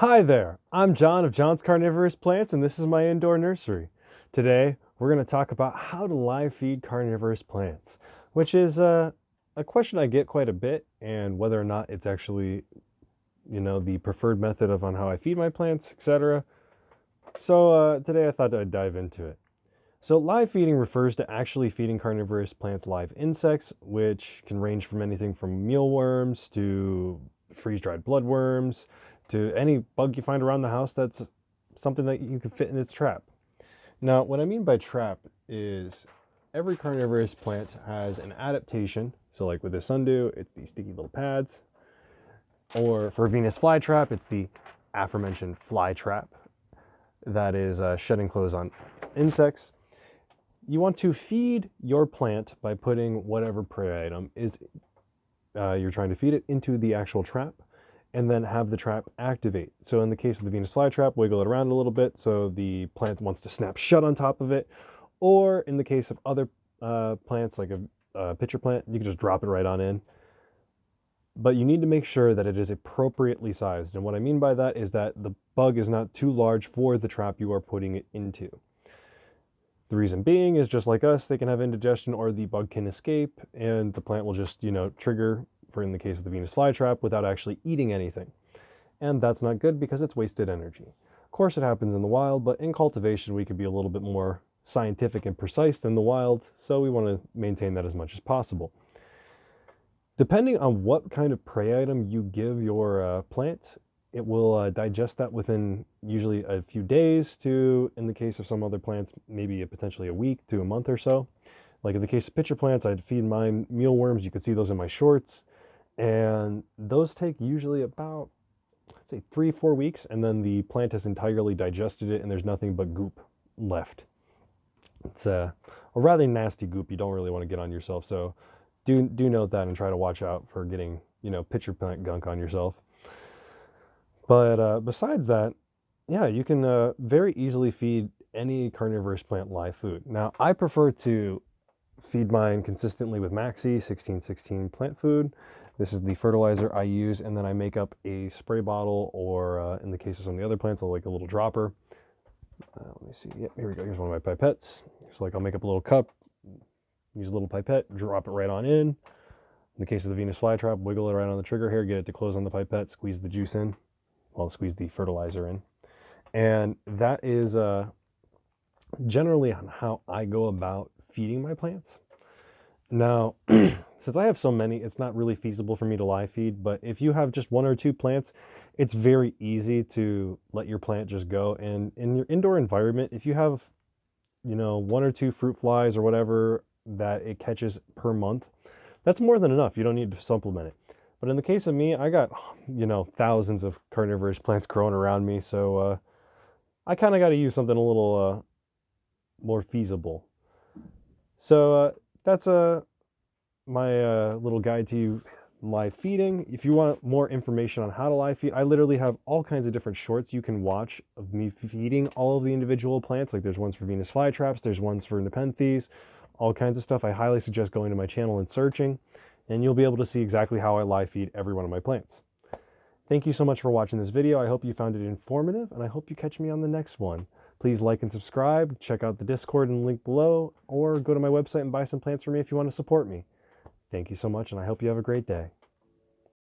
Hi there, I'm John of John's Carnivorous Plants, and this is my indoor nursery. Today, we're going to talk about how to live feed carnivorous plants, which is a question I get quite a bit, and whether or not it's actually, the preferred method of on how I feed my plants, etc. So today I thought I'd dive into it. So live feeding refers to actually feeding carnivorous plants live insects, which can range from anything from mealworms to freeze-dried bloodworms to any bug you find around the house that's something that you can fit in its trap. Now, what I mean by trap is every carnivorous plant has an adaptation. So like with the sundew, it's these sticky little pads. Or for a Venus flytrap, it's the aforementioned fly trap that is shedding clothes on insects. You want to feed your plant by putting whatever prey item is you're trying to feed it into the actual trap, and then have the trap activate. So in the case of the Venus flytrap, wiggle it around a little bit so the plant wants to snap shut on top of it. Or in the case of other plants, like a pitcher plant, you can just drop it right on in. But you need to make sure that it is appropriately sized. And what I mean by that is that the bug is not too large for the trap you are putting it into. The reason being is, just like us, they can have indigestion or the bug can escape and the plant will just, trigger, for in the case of the Venus flytrap, without actually eating anything. And that's not good because it's wasted energy. Of course it happens in the wild, but in cultivation we could be a little bit more scientific and precise than the wild, so we want to maintain that as much as possible. Depending on what kind of prey item you give your plant, it will digest that within usually a few days to, in the case of some other plants, maybe potentially a week to a month or so. Like in the case of pitcher plants, I'd feed mine mealworms. You can see those in my shorts. And those take usually about, let's say, 3-4 weeks. And then the plant has entirely digested it and there's nothing but goop left. It's a rather nasty goop you don't really want to get on yourself. So do note that and try to watch out for getting, pitcher plant gunk on yourself. But besides that, yeah, you can very easily feed any carnivorous plant live food. Now, I prefer to feed mine consistently with Maxi 1616 plant food. This is the fertilizer I use, and then I make up a spray bottle, or in the case of some of the other plants, I'll like a little dropper. Let me see. Yep, here we go. Here's one of my pipettes. So like I'll make up a little cup, use a little pipette, drop it right on in. In the case of the Venus flytrap, wiggle it right on the trigger here, get it to close on the pipette, squeeze the juice in. I'll squeeze the fertilizer in. And that is generally on how I go about feeding my plants. Now, since I have so many, it's not really feasible for me to live feed, but if you have just 1 or 2 plants, it's very easy to let your plant just go. And in your indoor environment, if you have, 1 or 2 fruit flies or whatever that it catches per month, that's more than enough. You don't need to supplement it. But in the case of me, I got, thousands of carnivorous plants growing around me. So I kind of got to use something a little more feasible. So that's my little guide to you live feeding. If you want more information on how to live feed, I literally have all kinds of different shorts you can watch of me feeding all of the individual plants. Like there's ones for Venus flytraps, there's ones for Nepenthes, all kinds of stuff. I highly suggest going to my channel and searching, and you'll be able to see exactly how I live feed every one of my plants. Thank you so much for watching this video. I hope you found it informative, and I hope you catch me on the next one. Please like and subscribe, check out the Discord and link below, or go to my website and buy some plants for me if you want to support me. Thank you so much, and I hope you have a great day.